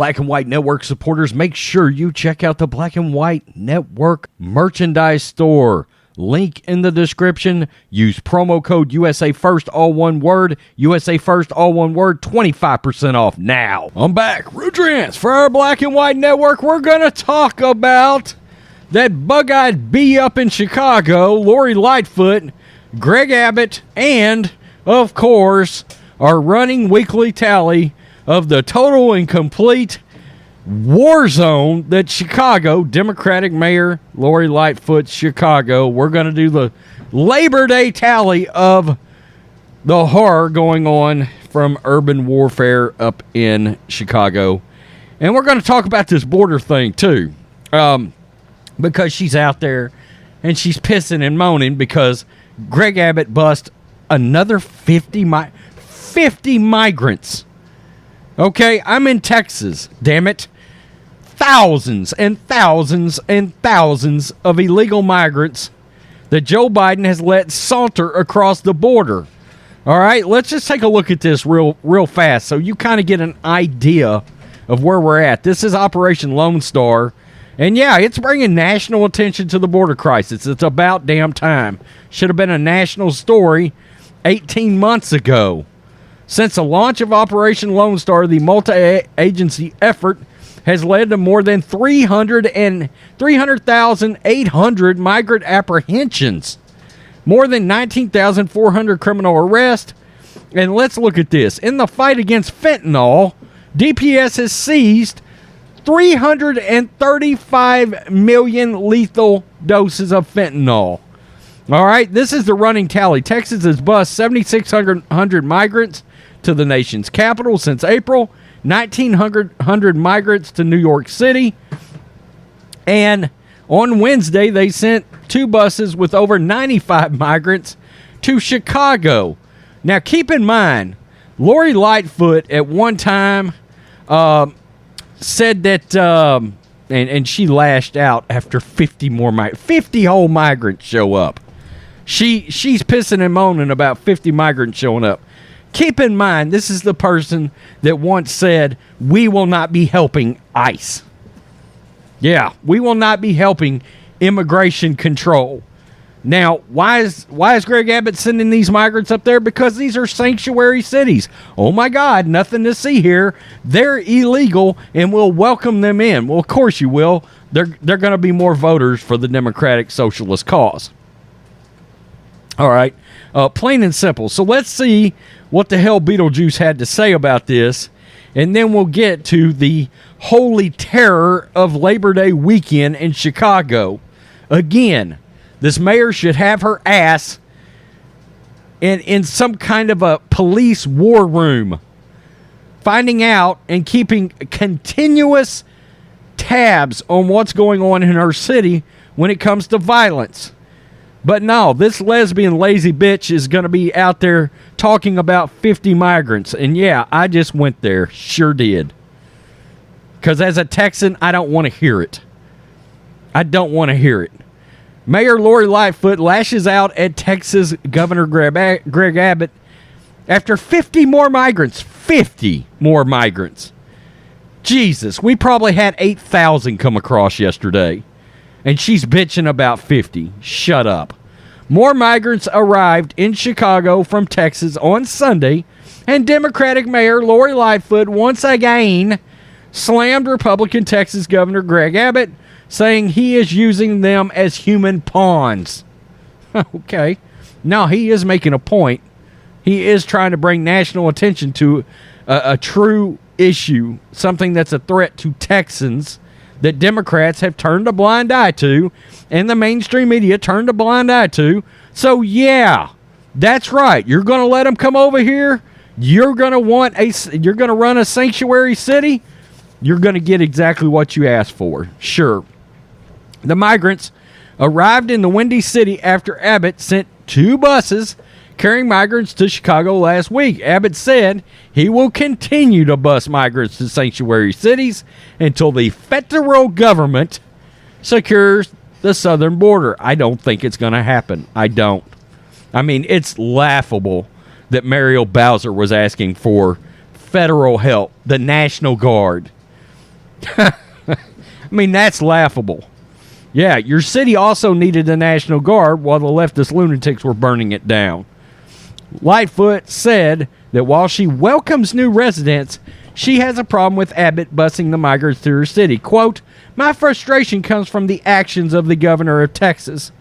Black and White Network supporters, make sure you check out the Black and White Network merchandise store. Link in the description. Use promo code USA First, all one word. USA First, all one word. 25% off now. I'm back. Rudrance for our Black and White Network. We're going to talk about that bug-eyed bee up in Chicago, Lori Lightfoot, Greg Abbott, and, of course, our running weekly tally of the total and complete war zone that Chicago, Democratic Mayor Lori Lightfoot, Chicago. We're going to do the Labor Day tally of the horror going on from urban warfare up in Chicago. And we're going to talk about this border thing, too, because she's out there and she's pissing and moaning because Greg Abbott bust another 50 migrants. Okay, I'm in Texas, damn it. Thousands and thousands and thousands of illegal migrants that Joe Biden has let saunter across the border. All right, let's just take a look at this real fast so you kind of get an idea of where we're at. This is Operation Lone Star. And yeah, it's bringing national attention to the border crisis. It's about damn time. Should have been a national story 18 months ago. Since the launch of Operation Lone Star, the multi-agency effort has led to more than 300,800 migrant apprehensions, more than 19,400 criminal arrests. And let's look at this. In the fight against fentanyl, DPS has seized 335 million lethal doses of fentanyl. All right, this is the running tally. Texas has bused 7,600 migrants to the nation's capital since April, 1,900 migrants to New York City, and on Wednesday they sent 2 buses with over 95 migrants to Chicago. Now keep in mind, Lori Lightfoot at one time said that, and she lashed out after 50 whole migrants show up. She's pissing and moaning about 50 migrants showing up. Keep in mind, this is the person that once said, we will not be helping ICE. Yeah, we will not be helping immigration control. Now, why is Greg Abbott sending these migrants up there? Because these are sanctuary cities. Oh my God, nothing to see here. They're illegal, and we'll welcome them in. Well, of course you will. They're going to be more voters for the Democratic Socialist cause. All right, plain and simple. So let's see what the hell Beetlejuice had to say about this, and then we'll get to the holy terror of Labor Day weekend in Chicago. Again, this mayor should have her ass in some kind of a police war room, finding out and keeping continuous tabs on what's going on in her city when it comes to violence. But no, this lesbian lazy bitch is going to be out there talking about 50 migrants. And yeah, I just went there. Sure did. Because as a Texan, I don't want to hear it. I don't want to hear it. Mayor Lori Lightfoot lashes out at Texas Governor Greg Abbott after 50 more migrants. 50 more migrants. Jesus, we probably had 8,000 come across yesterday. And she's bitching about 50. Shut up. More migrants arrived in Chicago from Texas on Sunday, and Democratic Mayor Lori Lightfoot once again slammed Republican Texas Governor Greg Abbott, saying he is using them as human pawns. Okay. No, he is making a point. He is trying to bring national attention to a true issue, something that's a threat to Texans, that Democrats have turned a blind eye to, and the mainstream media turned a blind eye to. So yeah, that's right. You're going to let them come over here. You're going to run a sanctuary city. You're going to get exactly what you asked for. Sure. The migrants arrived in the Windy City after Abbott sent 2 buses carrying migrants to Chicago last week. Abbott said he will continue to bus migrants to sanctuary cities until the federal government secures the southern border. I don't think it's going to happen. I don't. I mean, it's laughable that Muriel Bowser was asking for federal help, the National Guard. I mean, that's laughable. Yeah, your city also needed the National Guard while the leftist lunatics were burning it down. Lightfoot said that while she welcomes new residents, she has a problem with Abbott busing the migrants through her city. Quote, "My frustration comes from the actions of the governor of Texas."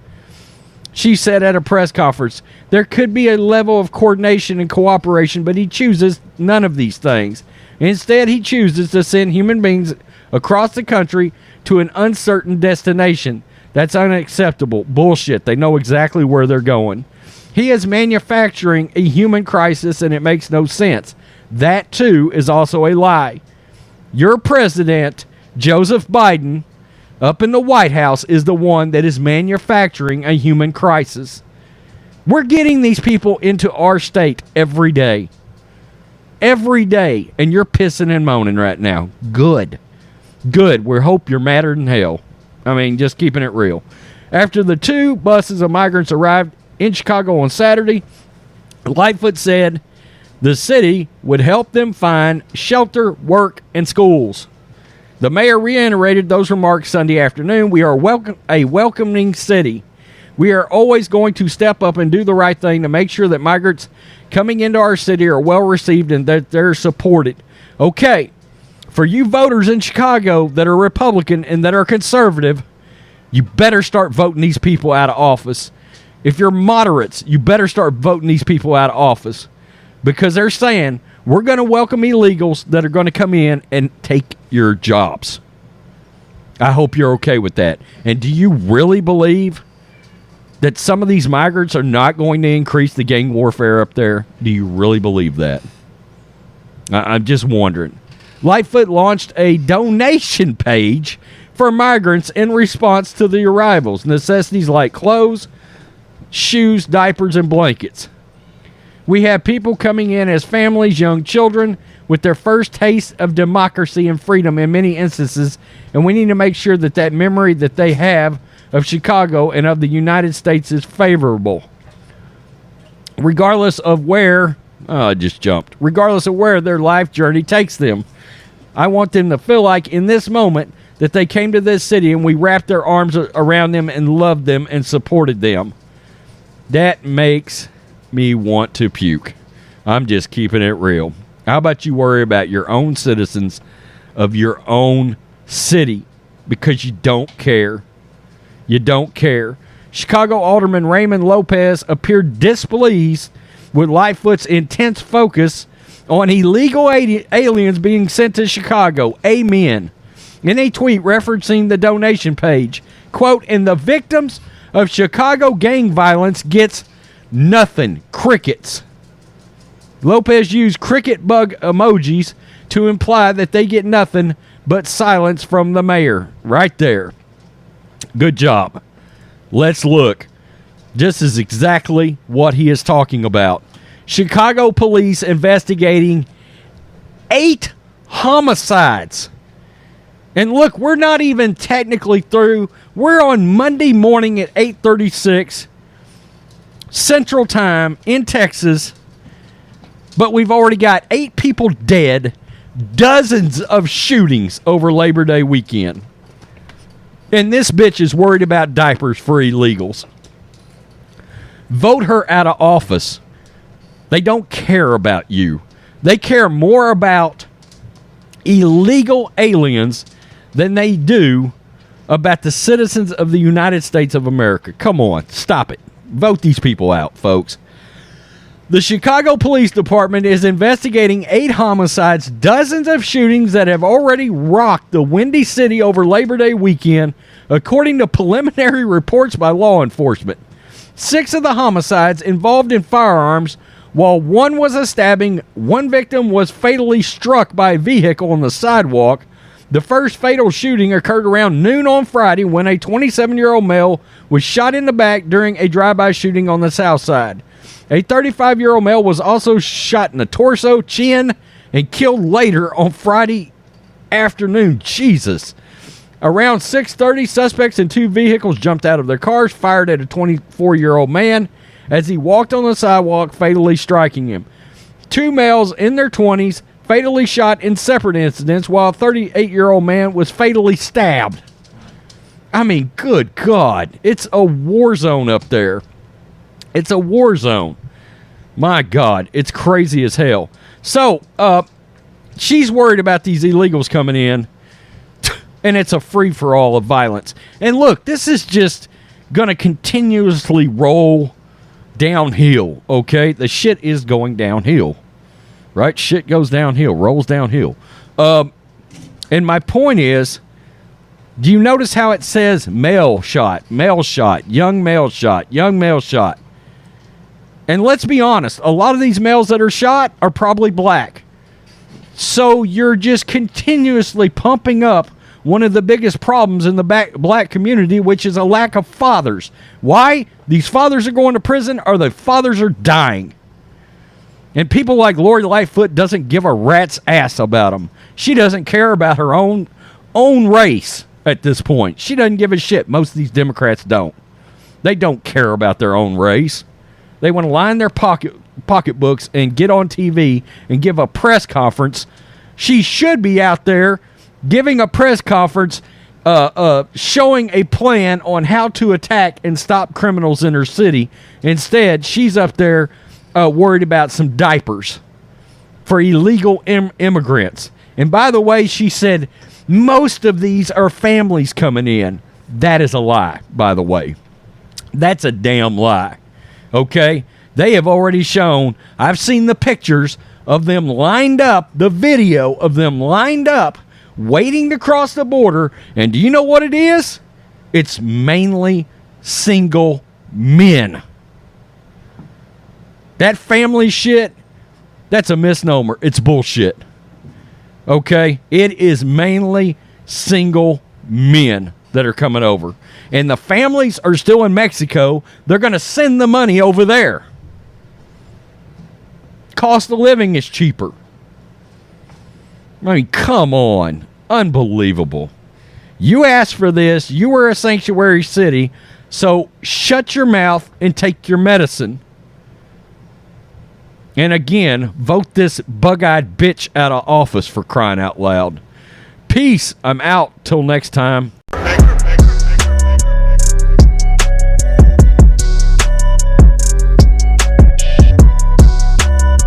She said at a press conference, "There could be a level of coordination and cooperation, but he chooses none of these things. Instead, he chooses to send human beings across the country to an uncertain destination. That's unacceptable. Bullshit. They know exactly where they're going. He is manufacturing a human crisis, and it makes no sense. That, too, is also a lie. Your president, Joseph Biden, up in the White House, is the one that is manufacturing a human crisis. We're getting these people into our state every day. Every day. And you're pissing and moaning right now. Good. Good. We hope you're madder than hell. I mean, just keeping it real. After the 2 buses of migrants arrived in Chicago on Saturday, Lightfoot said the city would help them find shelter, work, and schools. The mayor reiterated those remarks Sunday afternoon. "We are a welcoming city. We are always going to step up and do the right thing to make sure that migrants coming into our city are well received and that they're supported." Okay, for you voters in Chicago that are Republican and that are conservative, you better start voting these people out of office. If you're moderates, you better start voting these people out of office, because they're saying we're going to welcome illegals that are going to come in and take your jobs. I hope you're okay with that. And do you really believe that some of these migrants are not going to increase the gang warfare up there? Do you really believe that? I'm just wondering. Lightfoot launched a donation page for migrants in response to the arrivals. Necessities like clothes, shoes, diapers, and blankets. "We have people coming in as families, young children, with their first taste of democracy and freedom in many instances, and we need to make sure that that memory that they have of Chicago and of the United States is favorable. Regardless of where," regardless of where their life journey takes them. "I want them to feel like in this moment that they came to this city and we wrapped their arms around them and loved them and supported them." That makes me want to puke. I'm just keeping it real. How about you worry about your own citizens of your own city, because you don't care. You don't care. Chicago Alderman Raymond Lopez appeared displeased with Lightfoot's intense focus on illegal aliens being sent to Chicago. Amen. In a tweet referencing the donation page, quote, "And the victims of Chicago gang violence gets nothing. Crickets." Lopez used cricket bug emojis to imply that they get nothing but silence from the mayor. Right there. Good job. Let's look. This is exactly what he is talking about. Chicago police investigating 8 homicides. And look, we're not even technically through. We're on Monday morning at 8:36 Central Time in Texas. But we've already got 8 people dead, dozens of shootings over Labor Day weekend. And this bitch is worried about diapers for illegals. Vote her out of office. They don't care about you. They care more about illegal aliens than they do about the citizens of the United States of America. Come on, stop it. Vote these people out, folks. The Chicago Police Department is investigating 8 homicides, dozens of shootings that have already rocked the Windy City over Labor Day weekend, according to preliminary reports by law enforcement. 6 of the homicides involved in firearms, while one was a stabbing. One victim was fatally struck by a vehicle on the sidewalk. The first fatal shooting occurred around noon on Friday when a 27-year-old male was shot in the back during a drive-by shooting on the south side. A 35-year-old male was also shot in the torso, chin, and killed later on Friday afternoon. Jesus. Around 6:30, suspects in 2 vehicles jumped out of their cars, fired at a 24-year-old man as he walked on the sidewalk, fatally striking him. 2 males in their 20s fatally shot in separate incidents, while a 38-year-old man was fatally stabbed. I mean, good God. It's a war zone up there. It's a war zone. My God, it's crazy as hell. So, she's worried about these illegals coming in, and it's a free-for-all of violence. And look, this is just going to continuously roll downhill, okay? The shit is going downhill, right? Shit goes downhill, rolls downhill. And my point is, do you notice how it says male shot, young male shot, young male shot? And let's be honest, a lot of these males that are shot are probably black. So you're just continuously pumping up one of the biggest problems in the black community, which is a lack of fathers. Why? These fathers are going to prison, or the fathers are dying. And people like Lori Lightfoot doesn't give a rat's ass about them. She doesn't care about her own race at this point. She doesn't give a shit. Most of these Democrats don't. They don't care about their own race. They want to line their pocketbooks and get on TV and give a press conference. She should be out there giving a press conference showing a plan on how to attack and stop criminals in her city. Instead, she's up there worried about some diapers for illegal immigrants. And by the way, she said most of these are families coming in. That is a lie, by the way. That's a damn lie. Okay? They have already shown, I've seen the pictures of them lined up, the video of them lined up, waiting to cross the border. And do you know what it is? It's mainly single men. That family shit, that's a misnomer. It's bullshit. Okay? It is mainly single men that are coming over. And the families are still in Mexico. They're going to send the money over there. Cost of living is cheaper. I mean, come on. Unbelievable. You asked for this. You were a sanctuary city. So shut your mouth and take your medicine. And again, vote this bug-eyed bitch out of office, for crying out loud. Peace. I'm out. Till next time.